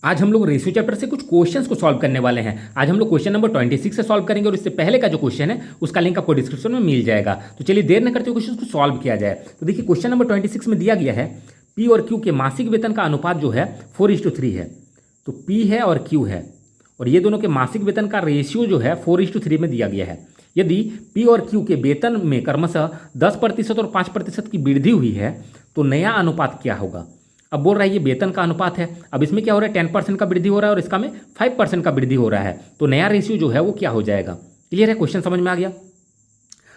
आज हम लोग रेशियो चैप्टर से कुछ क्वेश्चंस को सॉल्व करने वाले हैं। आज हम लोग क्वेश्चन नंबर 26 से सॉल्व करेंगे और इससे पहले का जो क्वेश्चन है उसका लिंक आपको डिस्क्रिप्शन में मिल जाएगा। तो चलिए देर न करते हुए क्वेश्चन को सॉल्व किया जाए। तो देखिए क्वेश्चन नंबर 26 में दिया गया है पी और क्यू के मासिक वेतन का अनुपात जो है 4:3 है। तो पी है और क्यू है और ये दोनों के मासिक वेतन का रेशियो जो है 4:3 में दिया गया है। यदि पी और क्यू के वेतन में क्रमशः 10% और 5% की वृद्धि हुई है तो नया अनुपात क्या होगा। अब बोल रहा है ये वेतन का अनुपात है। अब इसमें क्या हो रहा है 10% का वृद्धि हो रहा है और इसका में 5% का वृद्धि हो रहा है। तो नया रेशियो जो है वो क्या हो जाएगा। क्लियर है, क्वेश्चन समझ में आ गया।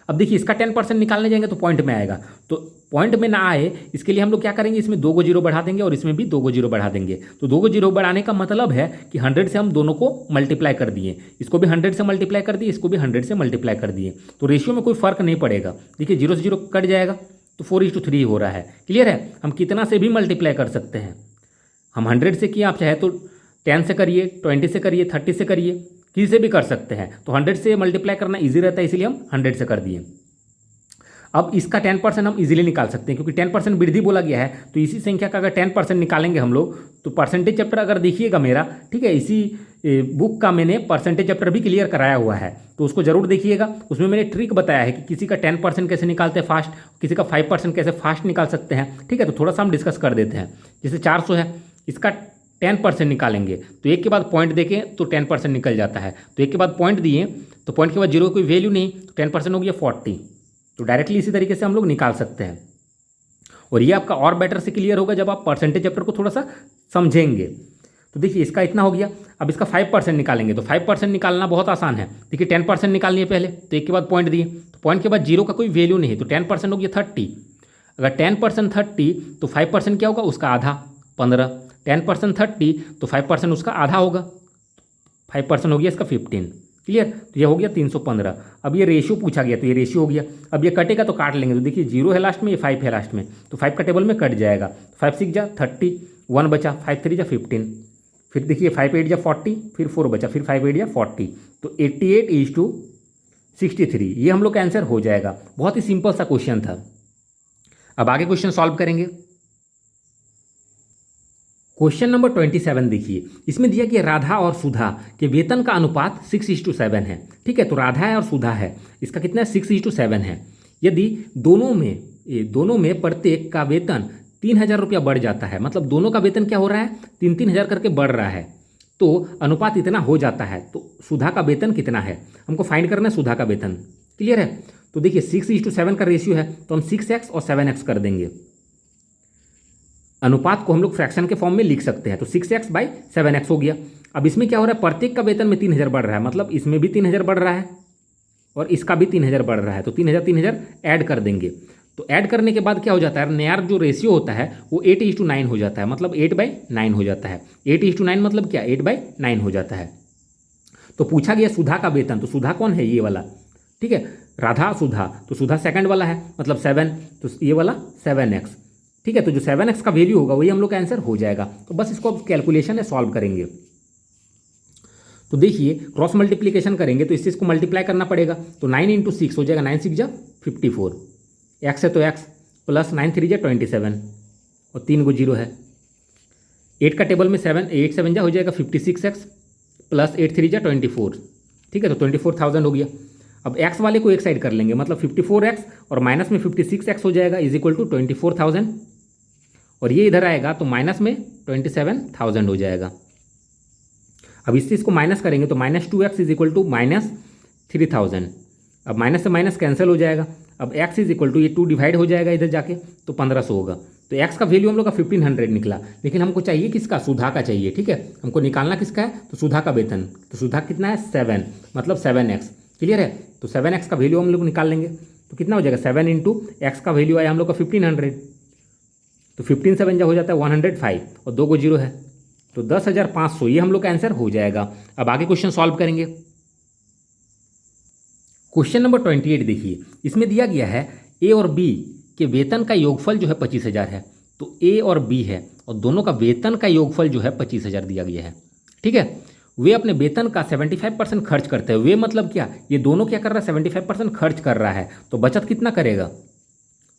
अब देखिए इसका 10% निकालने जाएंगे तो पॉइंट में आएगा। तो पॉइंट में ना आए इसके लिए हम लोग क्या करेंगे, इसमें 2 जीरो बढ़ा देंगे और इसमें भी 2 जीरो बढ़ा देंगे। तो 2 जीरो बढ़ाने का मतलब है कि 100 से हम दोनों को मल्टीप्लाई कर दिए, इसको भी 100 से मल्टीप्लाई कर दिए, इसको भी 100 से मल्टीप्लाई कर दिए। तो रेशियो में कोई फर्क नहीं पड़ेगा। देखिए 0 से 0 कट जाएगा तो 4:3 हो रहा है। क्लियर है, हम कितना से भी मल्टीप्लाई कर सकते हैं। हम 100 से किए, आप चाहे तो 10 से करिए, 20 से करिए, 30 से करिए, किसी से भी कर सकते हैं। तो 100 से मल्टीप्लाई करना इजी रहता है, इसीलिए हम 100 से कर दिए। अब इसका 10% हम इजीली निकाल सकते हैं क्योंकि 10% वृद्धि बोला गया है। तो इसी संख्या का अगर 10% निकालेंगे हम लोग तो परसेंटेज चैप्टर अगर देखिएगा मेरा, ठीक है, इसी बुक का मैंने परसेंटेज चैप्टर भी क्लियर कराया हुआ है, तो उसको जरूर देखिएगा। उसमें मैंने ट्रिक बताया है कि किसी का 10% कैसे निकालते हैं फास्ट, किसी का 5% कैसे फास्ट निकाल सकते हैं। ठीक है, तो थोड़ा सा हम डिस्कस कर देते हैं। जैसे 400 है, इसका 10% निकालेंगे तो एक के बाद पॉइंट देखें तो 10% निकल जाता है। तो एक के बाद पॉइंट दिए तो पॉइंट के बाद जीरो कोई वैल्यू नहीं, तो 10% हो गया 40। तो डायरेक्टली इसी तरीके से हम लोग निकाल सकते हैं। और ये आपका और बेटर से क्लियर होगा जब आप परसेंटेज चैप्टर को थोड़ा सा समझेंगे। तो देखिए इसका इतना हो गया। अब इसका 5% निकालेंगे तो 5% निकालना बहुत आसान है। देखिए 10% निकालनी है पहले, तो एक के बाद पॉइंट दिए, तो पॉइंट के बाद जीरो का कोई वैल्यू नहीं है, तो 10% हो गया 30। अगर 10% 30 तो 5% क्या होगा, उसका आधा 15। 10% 30 तो 5% उसका आधा होगा, 5% हो गया इसका 15। क्लियर, तो ये हो गया 315। अब ये रेशियो पूछा गया तो ये रेशियो हो गया। अब ये कटेगा तो काट लेंगे, तो देखिए 0 है लास्ट में, ये 5 है लास्ट में, तो 5 का टेबल में कट जाएगा। 5 6 जा 30, 1 बचा, 5 3 जा 15, फिर देखिए 5 8 जा 40, फिर 4 बचा, फिर 5 8 जा 40, तो 88:63 ये हम लोग का आंसर हो जाएगा। बहुत ही सिंपल सा क्वेश्चन था। अब आगे क्वेश्चन सॉल्व करेंगे। क्वेश्चन नंबर 27 देखिए, इसमें दिया कि राधा और सुधा के वेतन का अनुपात 6:7 है। ठीक है, तो राधा है और सुधा है, इसका कितना है 6:7 है। यदि दोनों में प्रत्येक का वेतन 3,000 रुपया बढ़ जाता है, मतलब दोनों का वेतन क्या हो रहा है 3-3 हज़ार करके बढ़ रहा है, तो अनुपात इतना हो जाता है, तो सुधा का वेतन कितना है हमको फाइंड करना है, सुधा का वेतन। क्लियर है, तो देखिए 6:7 का रेशियो है तो हम 6x और 7x कर देंगे। अनुपात को हम लोग फ्रैक्शन के फॉर्म में लिख सकते हैं, तो 6x/7x हो गया। अब इसमें क्या हो रहा है, प्रत्येक का वेतन में 3,000 बढ़ रहा है, मतलब इसमें भी 3,000 बढ़ रहा है और इसका भी 3,000 बढ़ रहा है, तो 3,000 ऐड कर देंगे। तो ऐड करने के बाद क्या हो जाता है, नया जो रेशियो होता है वो 8:9 हो जाता है, मतलब 8/9 हो जाता है। 8:9 मतलब क्या, 8/9 हो जाता है। तो पूछा गया सुधा का वेतन, तो सुधा कौन है, ये वाला। ठीक है, राधा सुधा, तो सुधा सेकंड वाला है मतलब 7, तो ये वाला 7x। ठीक है, तो जो 7x का वैल्यू होगा वही हम लोग का आंसर हो जाएगा। तो बस इसको अब कैलकुलेशन है सॉल्व करेंगे। तो देखिए क्रॉस मल्टीप्लीकेशन करेंगे तो इस चीज़ को मल्टीप्लाई करना पड़ेगा, तो 9 × 6 हो जाएगा, 9 6 जा 54, एक्स है तो एक्स, प्लस 9 3 जा 27 और 3 गो जीरो है। 8 का टेबल में 8 7 जा हो जाएगा 56x, प्लस 8 3 जा 24। ठीक है, तो 24,000 हो गया। अब x वाले को एक साइड कर लेंगे, मतलब 54x और माइनस में 56x हो जाएगा इज इक्वल टू 24,000, और ये इधर आएगा तो माइनस में 27,000 हो जाएगा। अब इस चीज़ को माइनस करेंगे तो -2x इज इक्वल टू -3,000। अब माइनस से माइनस कैंसिल हो जाएगा। अब x इज इक्वल टू ये 2 डिवाइड हो जाएगा इधर जाके, तो 1500 होगा। तो x का वैल्यू हम लोग का 1500 निकला, लेकिन हमको चाहिए किसका, सुधा का चाहिए। ठीक है, हमको निकालना किसका है, तो सुधा का वेतन। तो सुधा कितना है 7, मतलब 7x। क्लियर है, तो 7x का वैल्यू हम लोग निकाल लेंगे, तो कितना हो जाएगा 7 × x का वैल्यू आया हम लोग का 1500, तो 15 7 जा हो जाता है 105 और 2 को जीरो है, तो 10,500 ये हम लोग का आंसर हो जाएगा। अब आगे क्वेश्चन सॉल्व करेंगे। क्वेश्चन नंबर 28 देखिए, इसमें दिया गया है ए और बी के वेतन का योगफल जो है 25,000 है। तो ए और बी है और दोनों का वेतन का योगफल जो है 25,000 दिया गया है। ठीक है, वे अपने वेतन का 75% खर्च करते हैं। वे मतलब क्या, ये दोनों क्या कर रहा है 75% खर्च कर रहा है, तो बचत कितना करेगा,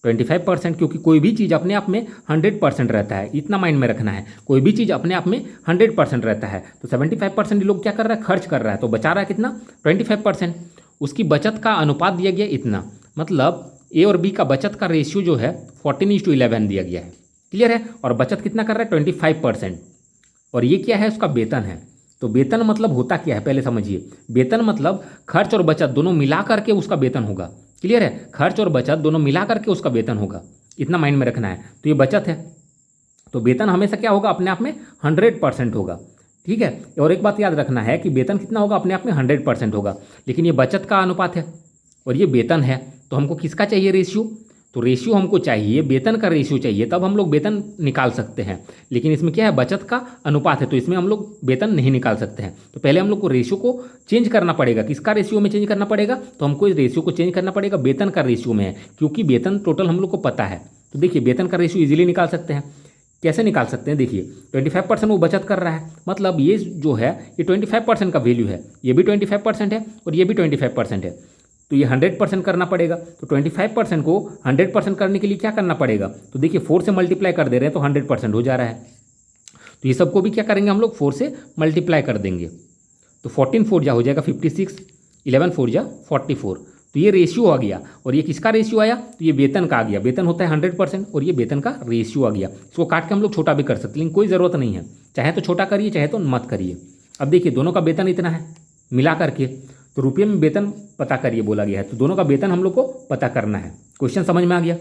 25%, क्योंकि कोई भी चीज़ अपने आप में 100% रहता है, इतना माइंड में रखना है। कोई भी चीज़ अपने आप में 100% रहता है, तो 75% लोग क्या कर रहा है, खर्च कर रहा है, तो बचा रहा है कितना, 25%। उसकी बचत का अनुपात दिया गया इतना, मतलब ए और बी का बचत का रेशियो जो है 14:11 दिया गया है। क्लियर है। और बचत कितना कर रहा है, 25%। और ये क्या है, उसका वेतन है। तो वेतन मतलब होता क्या है, पहले समझिए। वेतन मतलब खर्च और बचत दोनों मिला करके उसका वेतन होगा। क्लियर है। खर्च और बचत दोनों मिला करके उसका वेतन होगा, इतना माइंड में रखना है। तो ये बचत है, तो वेतन हमेशा क्या होगा, अपने आप में 100% होगा। ठीक है। और एक बात याद रखना है कि वेतन कितना होगा, अपने आप में 100% होगा, लेकिन ये बचत का अनुपात है और ये वेतन है। तो हमको किसका चाहिए, रेशियो। तो रेशियो हमको चाहिए, वेतन का रेशियो चाहिए, तब हम लोग वेतन निकाल सकते हैं। लेकिन इसमें क्या है, बचत का अनुपात है, तो इसमें हम लोग वेतन नहीं निकाल सकते हैं। तो पहले हम लोग को रेशियो को चेंज करना पड़ेगा। किसका रेशियो में चेंज करना पड़ेगा, तो हमको इस रेशियो को चेंज करना पड़ेगा, वेतन का रेशियो में है, क्योंकि वेतन टोटल हम लोग को पता है। तो देखिए वेतन का रेशियो इजीली निकाल सकते हैं। कैसे निकाल सकते हैं, देखिए 25% वो बचत कर रहा है, मतलब ये जो है ये 25% का वैल्यू है, ये भी 25% है और ये भी 25% है, तो ये 100% करना पड़ेगा। तो 25% को 100% करने के लिए क्या करना पड़ेगा, तो देखिए 4 से मल्टीप्लाई कर दे रहे हैं तो 100% हो जा रहा है। तो ये सबको भी क्या करेंगे हम लोग, 4 से मल्टीप्लाई कर देंगे, तो 14 4 जा हो जाएगा 56, 11 4 जा 44। तो ये रेशियो आ गया। और ये किसका रेशियो आया, तो ये वेतन का आ गया। वेतन होता है 100% और ये वेतन का रेशियो आ गया। इसको काट के हम लोग छोटा भी कर सकते हैं, लेकिन कोई ज़रूरत नहीं है, चाहे तो छोटा करिए चाहे तो मत करिए। अब देखिए दोनों का वेतन इतना है मिला करके, तो रुपये में वेतन पता करिए बोला गया है, तो दोनों का वेतन हम लोग को पता करना है। क्वेश्चन समझ में आ गया।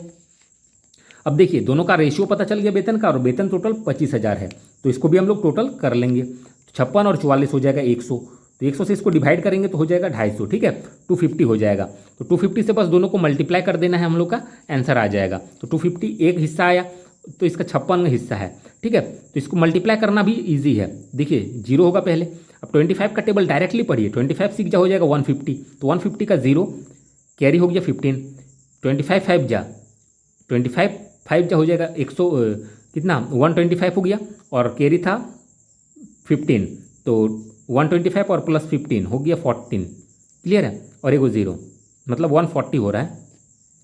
अब देखिए दोनों का रेशियो पता चल गया वेतन का, और वेतन टोटल 25,000 है, तो इसको भी हम लोग टोटल कर लेंगे। 56 और 44 हो जाएगा 100, तो 100 से इसको डिवाइड करेंगे तो हो जाएगा 250। ठीक है, 250 हो जाएगा। तो 250 से बस दोनों को मल्टीप्लाई कर देना है, हम लोग का आंसर आ जाएगा। तो 250 एक हिस्सा आया, तो इसका 56 हिस्सा है। ठीक है, तो इसको मल्टीप्लाई करना भी ईजी है। देखिए 0 होगा पहले। अब 25 का टेबल डायरेक्टली पढ़िए, 25 6 जा हो जाएगा 150, तो 150 का 0 कैरी हो गया 15, 25 5 जा 25 5 जा हो जाएगा 100 कितना 125 हो गया, और कैरी था 15, तो 125 और प्लस 15 हो गया 14। क्लियर है। और एगो 0 मतलब 140 हो रहा है,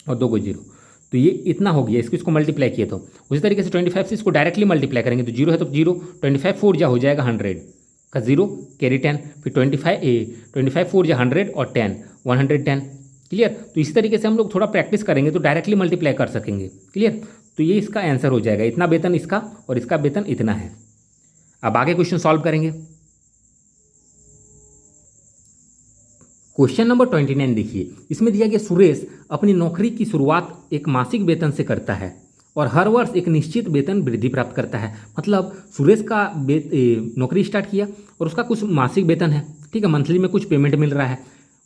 और 2 को 0, तो ये इतना हो गया। इसको मल्टीप्लाई किए तो उसी तरीके से 25 से इसको डायरेक्टली मल्टीप्लाई करेंगे, तो 0 है तो 0, 25 4 जा हो जाएगा 100 का 0 कैरी 10, फिर 25 4 जा 100 और 10 110। क्लियर। तो इसी तरीके से हम लोग थोड़ा प्रैक्टिस करेंगे तो डायरेक्टली मल्टीप्लाई कर सकेंगे। क्लियर। तो ये इसका आंसर हो जाएगा, इतना वेतन इसका और इसका वेतन इतना है। अब आगे क्वेश्चन सॉल्व करेंगे। क्वेश्चन नंबर 29 देखिए, इसमें दिया गया सुरेश अपनी नौकरी की शुरुआत एक मासिक वेतन से करता है और हर वर्ष एक निश्चित वेतन वृद्धि प्राप्त करता है। मतलब सुरेश का नौकरी स्टार्ट किया और उसका कुछ मासिक वेतन है, ठीक है, मंथली में कुछ पेमेंट मिल रहा है,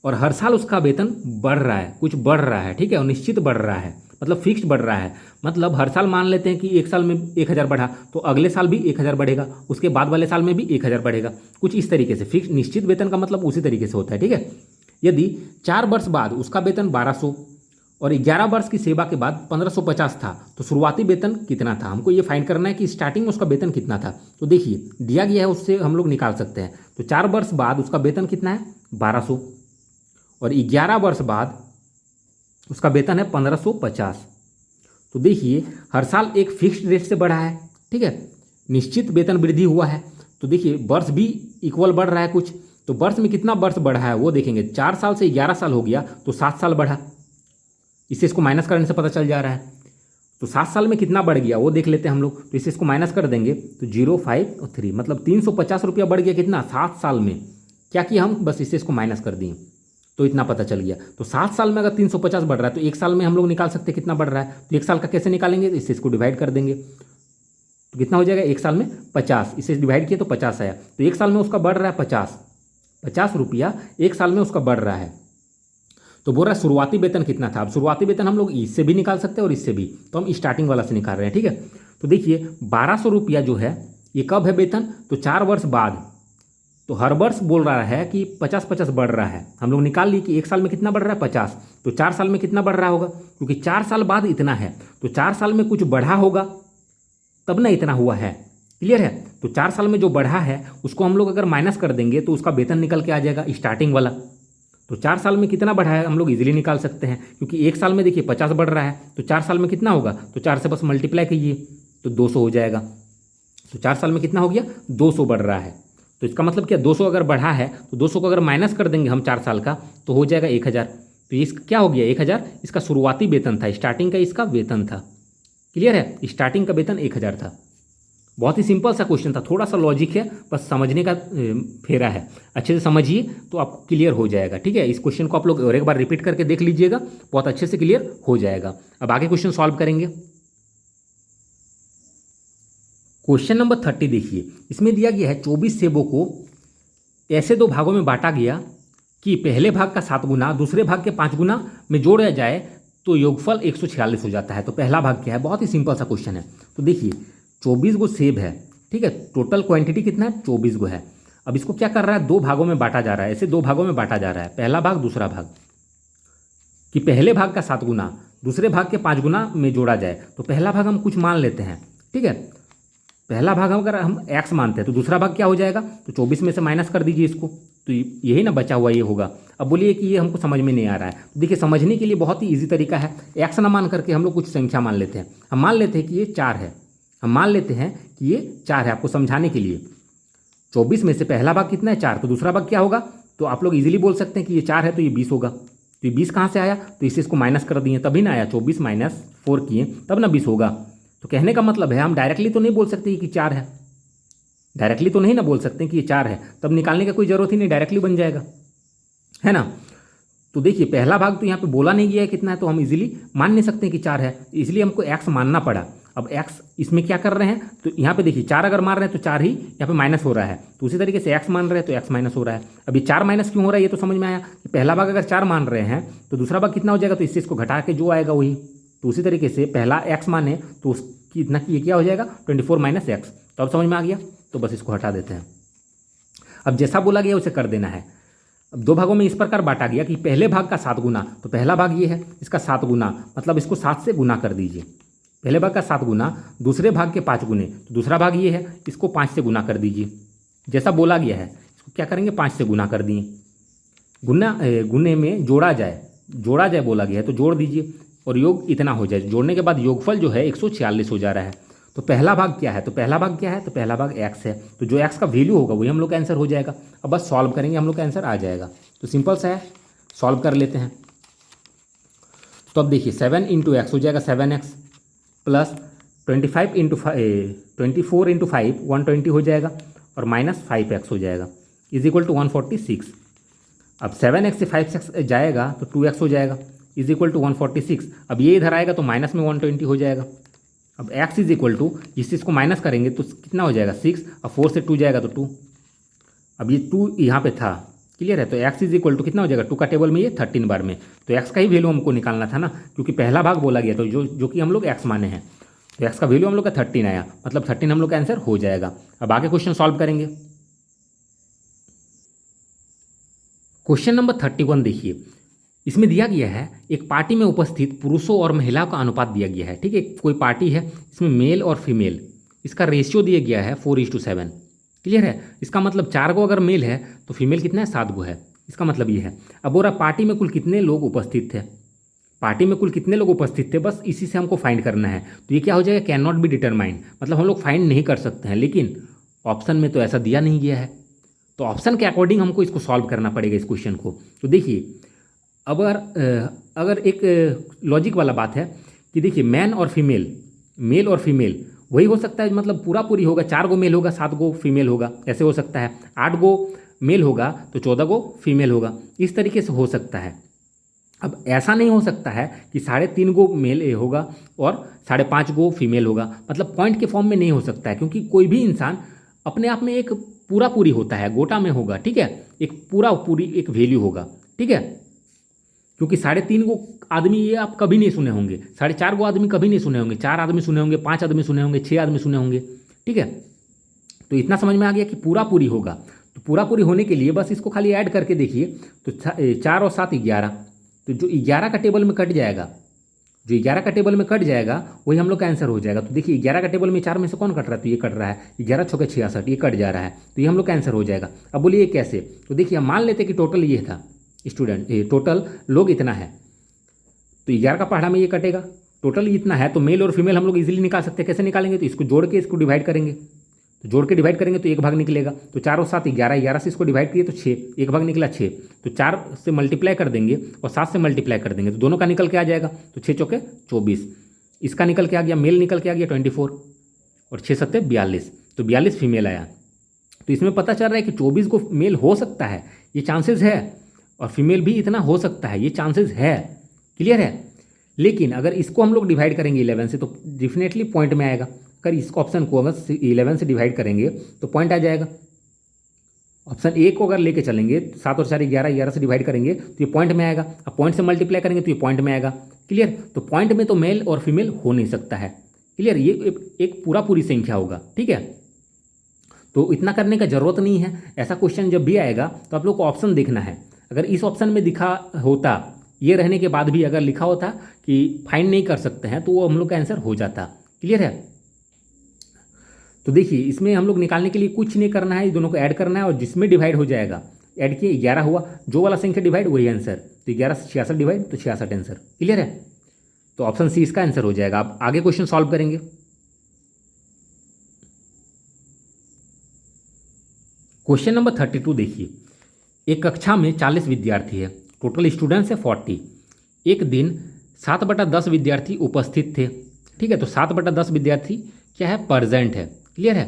और हर साल उसका वेतन बढ़ रहा है, कुछ बढ़ रहा है, ठीक है, और निश्चित बढ़ रहा है, मतलब फिक्स्ड बढ़ रहा है। मतलब हर साल मान लेते हैं कि एक साल में 1000 बढ़ा, तो अगले साल भी 1000 बढ़ेगा, उसके बाद वाले साल में भी 1000 बढ़ेगा, कुछ इस तरीके से। फिक्स निश्चित वेतन का मतलब उसी तरीके से होता है। ठीक है। यदि 4 वर्ष बाद उसका वेतन 1200 और 11 वर्ष की सेवा के बाद 1550 था, तो शुरुआती वेतन कितना था। हमको ये फाइंड करना है कि स्टार्टिंग में उसका वेतन कितना था। तो देखिए दिया गया है, उससे हम लोग निकाल सकते हैं। तो 4 वर्ष बाद उसका वेतन कितना है 1200, और 11 वर्ष बाद उसका वेतन है 1550। तो देखिए हर साल एक फिक्स्ड रेट से बढ़ा है, ठीक है, निश्चित वेतन वृद्धि हुआ है। तो देखिए वर्ष भी इक्वल बढ़ रहा है कुछ, तो वर्ष में कितना वर्ष बढ़ा है वो देखेंगे। 4 साल से 11 साल हो गया तो 7 साल बढ़ा, इससे इसको माइनस करने से पता चल जा रहा है। तो 7 साल में कितना बढ़ गया वो देख लेते हैं हम लोग। तो इससे इसको माइनस कर देंगे तो 0 5 और 3, मतलब 350 रुपया बढ़ गया कितना 7 साल में। क्या किया हम, बस इससे इसको माइनस कर दिए तो इतना पता चल गया। तो 7 साल में अगर 350 बढ़ रहा है तो 1 साल में हम लोग निकाल सकते हैं कितना बढ़ रहा है। तो 1 साल का कैसे निकालेंगे, इससे इसको डिवाइड कर देंगे तो कितना हो जाएगा 1 साल में 50, इससे डिवाइड किए तो 50 आया। तो 1 साल में उसका बढ़ रहा है 50 रुपया 1 साल में उसका बढ़ रहा है। तो बोल रहा है शुरुआती वेतन कितना था। अब शुरुआती वेतन हम लोग इससे भी निकाल सकते हैं और इससे भी, तो हम स्टार्टिंग वाला से निकाल रहे हैं। ठीक है। तो देखिए 1200 रुपया जो है ये कब है वेतन, तो 4 वर्ष बाद। तो हर वर्ष बोल रहा है कि 50-50 बढ़ रहा है। हम लोग निकाल लिए कि 1 साल में कितना बढ़ रहा है 50, तो 4 साल में कितना बढ़ रहा होगा, क्योंकि 4 साल बाद इतना है तो 4 साल में कुछ बढ़ा होगा तब ना इतना हुआ है। क्लियर है। तो 4 साल में जो बढ़ा है उसको हम लोग अगर माइनस कर देंगे तो उसका वेतन निकल के आ जाएगा स्टार्टिंग वाला। तो 4 साल में कितना बढ़ा है हम लोग इजीली निकाल सकते हैं, क्योंकि 1 साल में देखिए 50 बढ़ रहा है, तो 4 साल में कितना होगा, तो 4 से बस मल्टीप्लाई कीजिए तो 200 हो जाएगा। तो 4 साल में कितना हो गया, 200 बढ़ रहा है। तो इसका मतलब क्या, 200 अगर बढ़ा है तो 200 को अगर माइनस कर देंगे हम 4 साल का तो हो जाएगा 1000। तो ये क्या हो गया, 1000 इसका शुरुआती वेतन था, स्टार्टिंग का इसका वेतन था। क्लियर है, स्टार्टिंग का वेतन 1000 था। बहुत ही सिंपल सा क्वेश्चन था, थोड़ा सा लॉजिक है, बस समझने का फेरा है। अच्छे से समझिए तो आपको क्लियर हो जाएगा। ठीक है, इस क्वेश्चन को आप लोग और एक बार रिपीट करके देख लीजिएगा, बहुत अच्छे से क्लियर हो जाएगा। अब आगे क्वेश्चन सॉल्व करेंगे। क्वेश्चन नंबर 30 देखिए, इसमें दिया गया है 24 सेबों को ऐसे 2 भागों में बांटा गया कि पहले भाग का 7 गुना दूसरे भाग के 5 गुना में जोड़ा जाए तो योगफल 146 हो जाता है। तो पहला भाग क्या है, बहुत ही सिंपल सा क्वेश्चन है। तो देखिए 24 गो सेब है, ठीक है, टोटल क्वांटिटी कितना है, 24 गो है। अब इसको क्या कर रहा है, 2 भागों में बांटा जा रहा है, ऐसे 2 भागों में बांटा जा रहा है, पहला भाग दूसरा भाग, कि पहले भाग का 7 गुना दूसरे भाग के 5 गुना में जोड़ा जाए। तो पहला भाग हम कुछ मान लेते हैं, ठीक है, पहला भाग अगर हम x मानते हैं तो दूसरा भाग क्या हो जाएगा, तो 24 में से माइनस कर दीजिए इसको, तो यही ना बचा हुआ ये होगा। अब बोलिए कि ये हमको समझ में नहीं आ रहा है, तो देखिए समझने के लिए बहुत ही इजी तरीका है, x ना मान करके हम लोग कुछ संख्या मान लेते हैं। हम मान लेते हैं कि ये 4 है, हम मान लेते हैं कि ये 4 है, आपको समझाने के लिए। 24 में से पहला भाग कितना है, 4, तो दूसरा भाग क्या होगा, तो आप लोग इजीली बोल सकते हैं कि ये 4 है तो ये 20 होगा। तो ये 20 कहाँ से आया, तो इससे इसको माइनस कर दिए तभी ना आया, 24 माइनस 4 किए तब ना 20 होगा। तो कहने का मतलब है हम डायरेक्टली तो नहीं बोल सकते कि 4 है, डायरेक्टली तो नहीं ना बोल सकते कि ये 4 है, तब निकालने का कोई जरूरत ही नहीं, डायरेक्टली बन जाएगा, है ना। तो देखिए पहला भाग तो यहाँ पे बोला नहीं गया है कितना है, तो हम इजीली मान नहीं सकते कि 4 है, इसलिए हमको x मानना पड़ा। अब x इसमें क्या कर रहे हैं, तो यहाँ पे देखिए 4 अगर मान रहे हैं तो 4 ही यहाँ पे माइनस हो रहा है, तो उसी तरीके से x मान रहे हैं तो x माइनस हो रहा है। अब ये 4 माइनस क्यों हो रहा है, ये तो समझ में आया कि पहला भाग अगर 4 मान रहे हैं तो दूसरा भाग कितना हो जाएगा, तो इससे इसको घटा के जो आएगा वही। तो उसी तरीके से पहला x माने तो उसकी इतना ये क्या हो जाएगा, 24 माइनस x। तो अब समझ में आ गया, तो बस इसको हटा देते हैं। अब जैसा बोला गया उसे कर देना है। अब 2 भागों में इस प्रकार बांटा गया कि पहले भाग का 7 गुना, तो पहला भाग ये है, इसका 7 गुना मतलब इसको 7 से गुना कर दीजिए। पहले भाग का 7 गुना दूसरे भाग के 5 गुने, तो दूसरा भाग ये है, इसको 5 से गुना कर दीजिए। जैसा बोला गया है इसको क्या करेंगे, 5 से गुना कर दिए। गुने में जोड़ा जाए बोला गया है, तो जोड़ दीजिए और योग इतना हो जाए। जोड़ने के बाद योगफल जो है 146 हो जा रहा है। तो पहला भाग क्या है, तो पहला भाग क्या है, तो पहला भाग x है, तो जो x का वैल्यू होगा वही हम लोग का आंसर हो जाएगा। अब बस सॉल्व करेंगे, हम लोग का आंसर आ जाएगा। तो सिंपल सा है, सॉल्व कर लेते हैं। तो अब देखिए 7 इंटू एक्स हो जाएगा 7x प्लस 24 इंटू 5 120 हो जाएगा और माइनस 5x हो जाएगा इज इक्वल टू 146। अब 7x से 5x जाएगा तो 2x हो जाएगा इज इक्वल टू 146। अब ये इधर आएगा तो माइनस में 120 हो जाएगा। अब x इज इक्वल टू इस चीज़ को माइनस करेंगे तो कितना हो जाएगा 6, अब 4 से 2 जाएगा तो 2। अब ये 2 यहाँ पे था, क्लियर है, तो x इज इक्वल टू कितना हो जाएगा, 2 का टेबल में ये 13 बार में, तो x का ही वैल्यू हमको निकालना था ना, क्योंकि पहला भाग बोला गया तो जो कि हम लोग x माने हैं, तो x का वैल्यू हम लोग का 13 आया, मतलब 13 हम लोग का आंसर हो जाएगा। अब आगे क्वेश्चन सॉल्व करेंगे। क्वेश्चन नंबर 31 देखिए, इसमें दिया गया है एक पार्टी में उपस्थित पुरुषों और महिलाओं का अनुपात दिया गया है। ठीक है, कोई पार्टी है, इसमें मेल और फीमेल, इसका रेशियो दिया गया है 4:7। क्लियर है, इसका मतलब 4 गो अगर मेल है तो फीमेल कितना है, 7 गो है, इसका मतलब ये है। अब बोला पार्टी में कुल कितने लोग उपस्थित थे, पार्टी में कुल कितने लोग उपस्थित थे, बस इसी से हमको फाइंड करना है। तो ये क्या हो जाएगा, कैन नॉट बी डिटरमाइंड, मतलब हम लोग फाइंड नहीं कर सकते हैं, लेकिन ऑप्शन में तो ऐसा दिया नहीं गया है, तो ऑप्शन के अकॉर्डिंग हमको इसको सॉल्व करना पड़ेगा इस क्वेश्चन को। तो देखिए अगर एक लॉजिक वाला बात है कि देखिए मेल और फीमेल वही हो सकता है, मतलब पूरा पूरी होगा, 4 गो मेल होगा 7 गो फीमेल होगा, ऐसे हो सकता है। 8 गो मेल होगा तो 14 गो फीमेल होगा, इस तरीके से हो सकता है। अब ऐसा नहीं हो सकता है कि 3.5 गो मेल होगा और 5.5 गो फीमेल होगा, मतलब पॉइंट के फॉर्म में नहीं हो सकता है, क्योंकि कोई भी इंसान अपने आप में एक पूरा पूरी होता है, गोटा में होगा, ठीक है, एक पूरा पूरी एक वैल्यू होगा, ठीक है। क्योंकि 3.5 गो आदमी ये आप कभी नहीं सुने होंगे, 4.5 गो आदमी कभी नहीं सुने होंगे, 4 आदमी सुने होंगे, 5 आदमी सुने होंगे, 6 आदमी सुने होंगे, ठीक है। तो इतना समझ में आ गया कि पूरा पूरी होगा। तो पूरा पूरी होने के लिए बस इसको खाली ऐड करके देखिए, तो 4 और 7 11, तो जो 11 का टेबल में कट जाएगा, जो 11 का टेबल में कट जाएगा वही हम लोग का आंसर हो जाएगा। तो देखिए 11 का टेबल में 4 में से कौन कट रहा है, तो ये कट रहा है, 11 × 66, ये कट जा रहा है, तो ये हम लोग का आंसर हो जाएगा। अब बोलिए कैसे, तो देखिए हम मान लेते कि टोटल ये था, स्टूडेंट, टोटल लोग इतना है, तो 11 का पहाड़ा में ये कटेगा, टोटल इतना है, तो मेल और फीमेल हम लोग इजीली निकाल सकते हैं। कैसे निकालेंगे? तो इसको जोड़ के इसको डिवाइड करेंगे, तो जोड़ के डिवाइड करेंगे तो एक भाग निकलेगा, तो 4 और 7 11, 11 से इसको डिवाइड किए तो 6, एक भाग निकला 6, तो 4 से मल्टीप्लाई कर देंगे और 7 से मल्टीप्लाई कर देंगे तो दोनों का निकल के आ जाएगा, तो 6 चौके 24, इसका निकल के आ गया, मेल निकल के आ गया 24 और 6 सत्ते 42, तो 42 फीमेल आया। तो इसमें पता चल रहा है कि 24 को मेल हो सकता है, ये चांसेस है, और फीमेल भी इतना हो सकता है, ये चांसेस है। क्लियर है? लेकिन अगर इसको हम लोग डिवाइड करेंगे 11 से तो डेफिनेटली पॉइंट में आएगा। अगर इस ऑप्शन को अगर 11 से डिवाइड करेंगे तो पॉइंट आ जाएगा। ऑप्शन ए को अगर लेके चलेंगे 7 और 4 11, 11 से डिवाइड करेंगे तो ये पॉइंट में आएगा, अब पॉइंट से मल्टीप्लाई करेंगे तो ये पॉइंट में आएगा। क्लियर? तो पॉइंट में तो मेल और फीमेल हो नहीं सकता है। क्लियर? ये एक पूरी संख्या होगा। ठीक है, तो इतना करने का जरूरत नहीं है। ऐसा क्वेश्चन जब भी आएगा तो आप लोग को ऑप्शन देखना है। अगर इस ऑप्शन में दिखा होता, ये रहने के बाद भी अगर लिखा होता कि फाइंड नहीं कर सकते हैं, तो वो हम लोग का आंसर हो जाता। क्लियर है? तो देखिए, इसमें हम लोग निकालने के लिए कुछ नहीं करना है, इस दोनों को ऐड करना है और जिसमें डिवाइड हो जाएगा, ऐड किए 11 हुआ, जो वाला संख्या डिवाइड वही आंसर, तो 11 से 66 डिवाइड तो 66 आंसर। क्लियर है? तो ऑप्शन सी इसका आंसर हो जाएगा। आप आगे क्वेश्चन सॉल्व करेंगे। क्वेश्चन नंबर 32 देखिए, एक कक्षा में 40 विद्यार्थी है, टोटल स्टूडेंट्स है 40। एक दिन 7/10 विद्यार्थी उपस्थित थे। ठीक है, तो 7/10 विद्यार्थी क्या है? प्रेजेंट है। क्लियर है?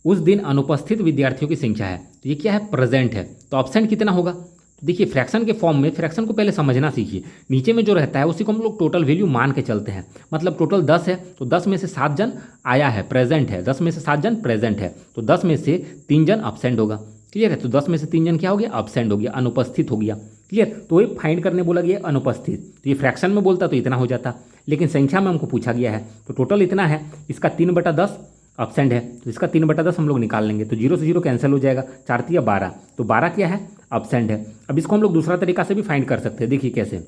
उस दिन अनुपस्थित विद्यार्थियों की संख्या है, तो ये क्या है? प्रेजेंट है। तो ऑप्शन कितना होगा? तो देखिए, फ्रैक्शन के फॉर्म में फ्रैक्शन को पहले समझना सीखिए। नीचे में जो रहता है उसी को हम लोग टोटल वैल्यू मान के चलते हैं। मतलब टोटल 10 है तो 10 में से 7 जन आया है, प्रेजेंट है, 10 में से 7 जन प्रेजेंट है, तो 10 में से 3 जन अब्सेंट होगा। क्लियर है? तो 10 में से 3 जन क्या हो गया? अब्सेंट हो गया, अनुपस्थित हो गया। क्लियर? तो ये फाइंड करने बोला गया अनुपस्थित, तो ये फ्रैक्शन में बोलता तो इतना हो जाता, लेकिन संख्या में हमको पूछा गया है तो टोटल इतना है, इसका 3/10 अब्सेंट है, तो इसका 3/10 हम लोग निकाल लेंगे, तो 0 से 0 कैंसिल हो जाएगा, 4 तिया 12, तो 12 क्या है? अब्सेंट है। अब इसको हम लोग दूसरा तरीका से भी फाइंड कर सकते हैं। देखिए कैसे,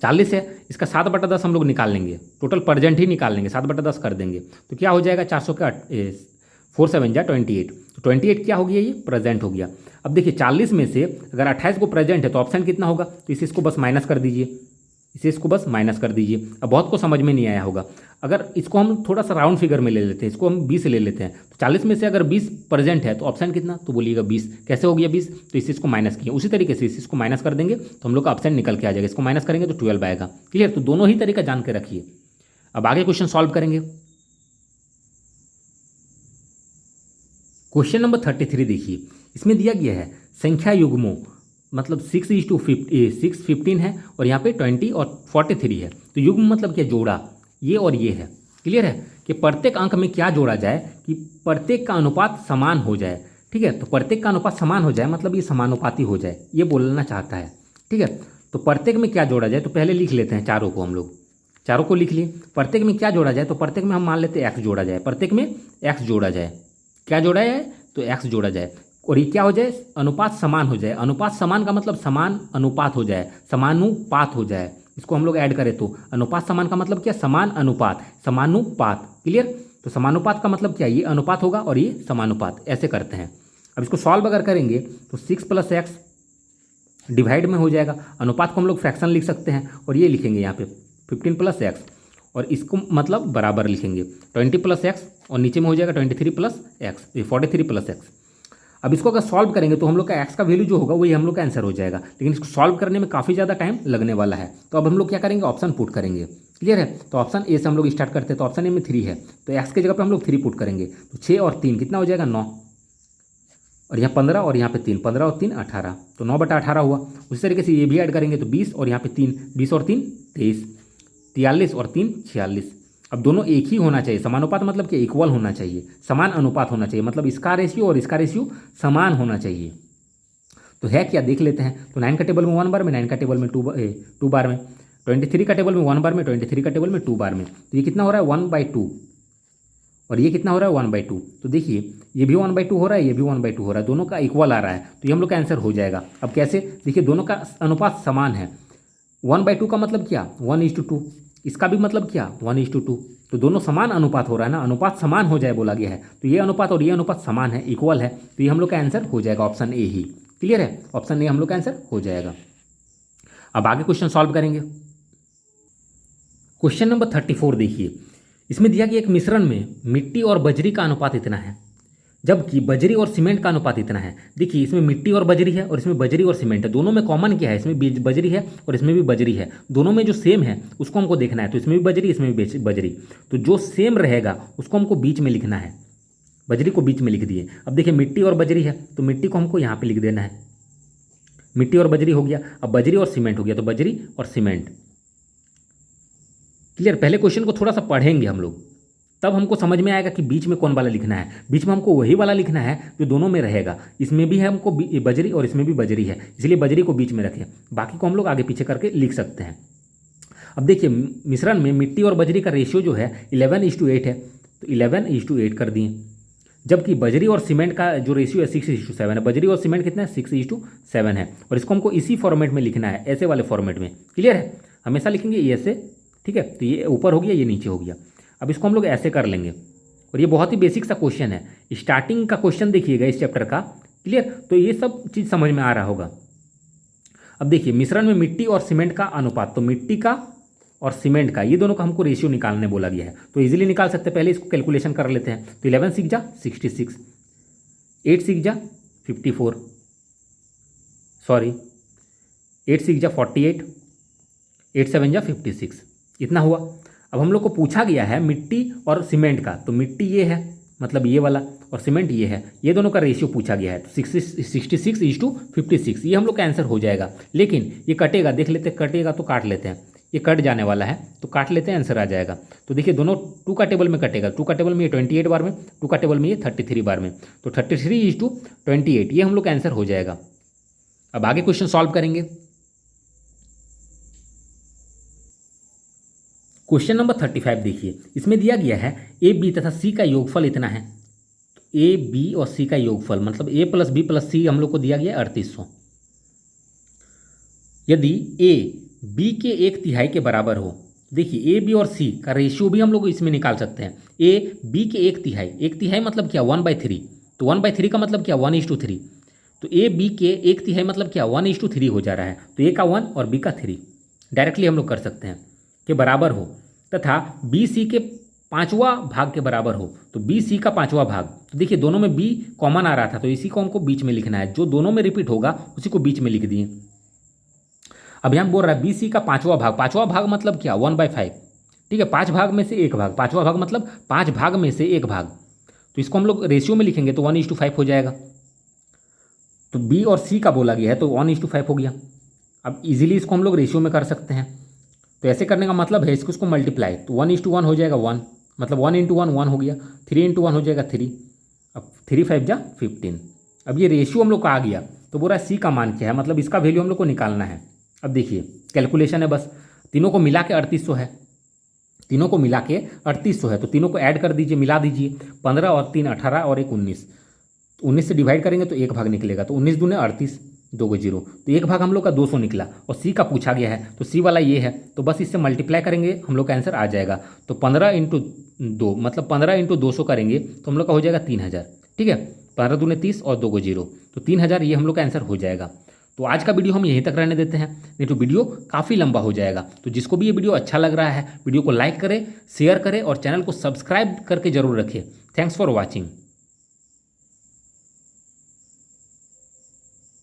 40 है, इसका 7/10 हम लोग निकाल लेंगे, टोटल प्रेजेंट ही निकाल लेंगे, 7/10 कर देंगे तो क्या हो जाएगा? 400 का 4 7 जा 28, तो 28 क्या हो गया? ये प्रेजेंट हो गया। अब देखिए, 40 में से अगर 28 को प्रेजेंट है तो ऑप्शन कितना होगा? तो इसे इसको बस माइनस कर दीजिए, इसे इसको बस माइनस कर दीजिए। अब बहुत को समझ में नहीं आया होगा, अगर इसको हम थोड़ा सा राउंड फिगर में ले लेते हैं, इसको हम 20 ले लेते हैं, तो 40 में से अगर 20 प्रेजेंट है तो ऑप्शन कितना? तो बोलिएगा 20। कैसे हो गया 20? तो इसे इसको माइनस किया, उसी तरीके से इसको माइनस कर देंगे तो हम लोग का ऑप्शन निकल के आ जाएगा, इसको माइनस करेंगे तो 12 आएगा। क्लियर? तो दोनों ही तरीका जान के रखिए। अब आगे क्वेश्चन सॉल्व करेंगे। क्वेश्चन नंबर 33 देखिए, इसमें दिया गया है संख्या युग्मों, मतलब 6:6 15 है और यहाँ पे 20 और 43 है, तो युग्म मतलब क्या? जोड़ा, ये और ये है। क्लियर है? कि प्रत्येक अंक में क्या जोड़ा जाए कि प्रत्येक का अनुपात समान हो जाए। ठीक है, तो प्रत्येक का अनुपात समान हो जाए मतलब ये समानुपाती हो जाए, ये बोलना चाहता है। ठीक है, तो प्रत्येक में क्या जोड़ा जाए, तो पहले लिख लेते हैं चारों को, हम लोग चारों को लिख लिए। प्रत्येक में क्या जोड़ा जाए, तो प्रत्येक में हम मान लेते हैं एक्स जोड़ा जाए, प्रत्येक में एक्स जोड़ा जाए। क्या जोड़ा जाए? तो एक्स जोड़ा जाए, और ये क्या हो जाए? अनुपात समान हो जाए। अनुपात समान का मतलब समान अनुपात हो जाए, समानुपात हो जाए। इसको हम लोग ऐड करें तो अनुपात समान का मतलब क्या? समान अनुपात, समानुपात। क्लियर? तो समानुपात का मतलब क्या? ये अनुपात होगा और ये समानुपात, ऐसे करते हैं। अब इसको सॉल्व अगर करेंगे तो 6 + x डिवाइड में हो जाएगा, अनुपात को हम लोग फ्रैक्शन लिख सकते हैं, और ये लिखेंगे यहाँ पे 15 + x, और इसको मतलब बराबर लिखेंगे 20 + x, और नीचे में हो जाएगा 23 + x, ये 43 + x। अब इसको अगर सॉल्व करेंगे तो हम लोग का एक्स का वैल्यू जो होगा वही हम लोग का आंसर हो जाएगा, लेकिन इसको सॉल्व करने में काफ़ी ज़्यादा टाइम लगने वाला है। तो अब हम लोग क्या करेंगे? ऑप्शन पुट करेंगे। क्लियर है? तो ऑप्शन ए से हम लोग स्टार्ट करते हैं, तो ऑप्शन ए में 3 है, तो एक्स की जगह पे हम लोग 3 पुट करेंगे, तो 6 और 3 कितना हो जाएगा? 9, और यहाँ 15 और यहाँ पे 3, 15 और 3 18, तो 9/18 हुआ। उसी तरीके से ये भी ऐड करेंगे तो 20 और यहाँ पे 3, 20 और 3 23, 43 और 3 46। अब दोनों एक ही होना चाहिए, समानुपात मतलब कि इक्वल होना चाहिए, समान अनुपात होना चाहिए, मतलब इसका रेशियो और इसका रेशियो समान होना चाहिए। तो है क्या? देख लेते हैं। तो 9 का टेबल में 1 बार में, 9 का टेबल में 2 बार में, 23 का टेबल में 1 बार में, 23 का टेबल में 2 बार में, तो ये कितना हो रहा है? 1/2, और ये कितना हो रहा है? 1/2। तो देखिए, ये भी 1/2 हो रहा है, ये भी 1/2 हो रहा है, दोनों का इक्वल आ रहा है, तो ये हम लोग का आंसर हो जाएगा। अब कैसे? देखिए, दोनों का अनुपात समान है। 1/2 का मतलब क्या? 1:2, इसका भी मतलब क्या? 1:2, तो दोनों समान अनुपात हो रहा है ना, अनुपात समान हो जाए बोला गया है, तो ये अनुपात और ये अनुपात समान है, इक्वल है, तो ये हम लोग का आंसर हो जाएगा ऑप्शन ए ही। क्लियर है, ऑप्शन ए हम लोग का आंसर हो जाएगा। अब आगे क्वेश्चन सॉल्व करेंगे। क्वेश्चन नंबर 34 देखिए, इसमें दिया कि एक मिश्रण में मिट्टी और बजरी का अनुपात इतना है, जबकि बजरी और सीमेंट का अनुपात इतना है। देखिए इसमें मिट्टी और बजरी है और इसमें बजरी और सीमेंट है, दोनों में कॉमन क्या है, इसमें भी बजरी है और इसमें भी बजरी है, दोनों में जो सेम है उसको हमको देखना है। तो इसमें भी बजरी, इसमें भी बजरी, तो जो सेम रहेगा उसको हमको बीच में लिखना है। बजरी को बीच में लिख दिए। अब देखिए मिट्टी और बजरी है तो मिट्टी को हमको यहाँ पे लिख देना है, मिट्टी और बजरी हो गया। अब बजरी और सीमेंट हो गया तो बजरी और सीमेंट। क्लियर, पहले क्वेश्चन को थोड़ा सा पढ़ेंगे हम लोग, तब हमको समझ में आएगा कि बीच में कौन वाला लिखना है। बीच में हमको वही वाला लिखना है जो दोनों में रहेगा, इसमें भी है हमको बजरी और इसमें भी बजरी है, इसलिए बजरी को बीच में रखें, बाकी को हम लोग आगे पीछे करके लिख सकते हैं। अब देखिए मिश्रण में मिट्टी और बजरी का रेशियो जो है 11:8 है, तो 11:8 कर दिए। जबकि बजरी और सीमेंट का जो रेशियो है 6:7 है। बजरी और सीमेंट कितना है, 6:7 है, और इसको हमको इसी फॉर्मेट में लिखना है, ऐसे वाले फॉर्मेट में। क्लियर है, हमेशा लिखेंगे ये ऐसे, ठीक है, तो ये ऊपर हो गया, ये नीचे हो गया। अब इसको हम लोग ऐसे कर लेंगे, और ये बहुत ही बेसिक सा क्वेश्चन है, स्टार्टिंग का क्वेश्चन देखिएगा इस चैप्टर का। क्लियर, तो ये सब चीज़ समझ में आ रहा होगा। अब देखिए मिश्रण में मिट्टी और सीमेंट का अनुपात, तो मिट्टी का और सीमेंट का ये दोनों का हमको रेशियो निकालने बोला गया है, तो इजीली निकाल सकते हैं। पहले इसको कैलकुलेशन कर लेते हैं। तो 11 6 जा 66, 8 6 जा 54, सॉरी 8 6 जा 48, 8 7 जा 56, इतना हुआ। अब हम लोग को पूछा गया है मिट्टी और सीमेंट का, तो मिट्टी ये है मतलब ये वाला, और सीमेंट ये है, ये दोनों का रेशियो पूछा गया है। तो 66:56, ये हम लोग का आंसर हो जाएगा। लेकिन ये कटेगा, देख लेते हैं, कटेगा तो काट लेते हैं, ये कट जाने वाला है तो काट लेते हैं, आंसर आ जाएगा। तो देखिए दोनों 2 का टेबल में कटेगा, 2 का टेबल में ये 28 बार में, 2 का टेबल में ये 33 बार में, तो 33:28 ये हम लोग का आंसर हो जाएगा। अब आगे क्वेश्चन सॉल्व करेंगे। क्वेश्चन नंबर 35 देखिए, इसमें दिया गया है ए बी तथा सी का योगफल इतना है। तो ए बी और सी का योगफल मतलब ए प्लस बी प्लस सी हम लोग को दिया गया 3800। यदि ए बी के 1/3 के बराबर हो, देखिए ए बी और सी का रेशियो भी हम लोग इसमें निकाल सकते हैं। ए बी के 1/3, 1/3 मतलब क्या 1/3, तो 1/3 का मतलब क्या 1:3, तो ए बी के 1/3 मतलब क्या 1:3 हो जा रहा है, तो ए का 1 और बी का 3 डायरेक्टली हम लोग कर सकते हैं के बराबर हो, तथा बी सी के 5वां भाग के बराबर हो, तो बी सी का 5वां भाग। तो देखिए दोनों में बी कॉमन आ रहा था, तो इसी को हमको बीच में लिखना है, जो दोनों में रिपीट होगा उसी को बीच में लिख दिए। अब यहाँ बोल रहा है बी सी का 5वां भाग, 5वां भाग मतलब क्या 1/5, ठीक है, 5 भाग में से 1 भाग, 5वां भाग मतलब 5 भाग में से 1 भाग, तो इसको हम लोग रेशियो में लिखेंगे तो 1:5 हो जाएगा। तो बी और सी का बोला गया है तो 1:5 हो गया। अब इजीली इसको हम लोग रेशियो में कर सकते हैं, तो ऐसे करने का मतलब है इसको मल्टीप्लाई, तो 1:1 हो जाएगा 1, मतलब 1 × 1 1 हो गया, 3 × 1 हो जाएगा 3, अब 3 5 जा 15। अब ये रेशियो हम लोग का आ गया, तो बोल रहा है सी का मान क्या है, मतलब इसका वैल्यू हम लोग को निकालना है। अब देखिए कैलकुलेशन है, बस तीनों को मिला के 3800 है, तीनों को मिला के 3800 है, तो तीनों को ऐड कर दीजिए, मिला दीजिए, 15 और 3 18 और 1 19, 19 से डिवाइड करेंगे तो 1 भाग निकलेगा, तो 19 दूने 38, 2 को 0, तो 1 भाग हम लोग का 200 निकला, और सी का पूछा गया है तो सी वाला ये है, तो बस इससे मल्टीप्लाई करेंगे हम लोग का आंसर आ जाएगा। तो 15 × 2 मतलब 15 × 200 करेंगे तो हम लोग का हो जाएगा 3000, ठीक है, 15 दूने 30 और 2 को 0, तो 3000 ये हम लोग का आंसर हो जाएगा। तो आज का वीडियो हम यहीं तक रहने देते हैं, नहीं तो वीडियो काफ़ी लंबा हो जाएगा। तो जिसको भी ये वीडियो अच्छा लग रहा है वीडियो को लाइक करें, शेयर करें और चैनल को सब्सक्राइब करके जरूर रखें। Thanks for watching.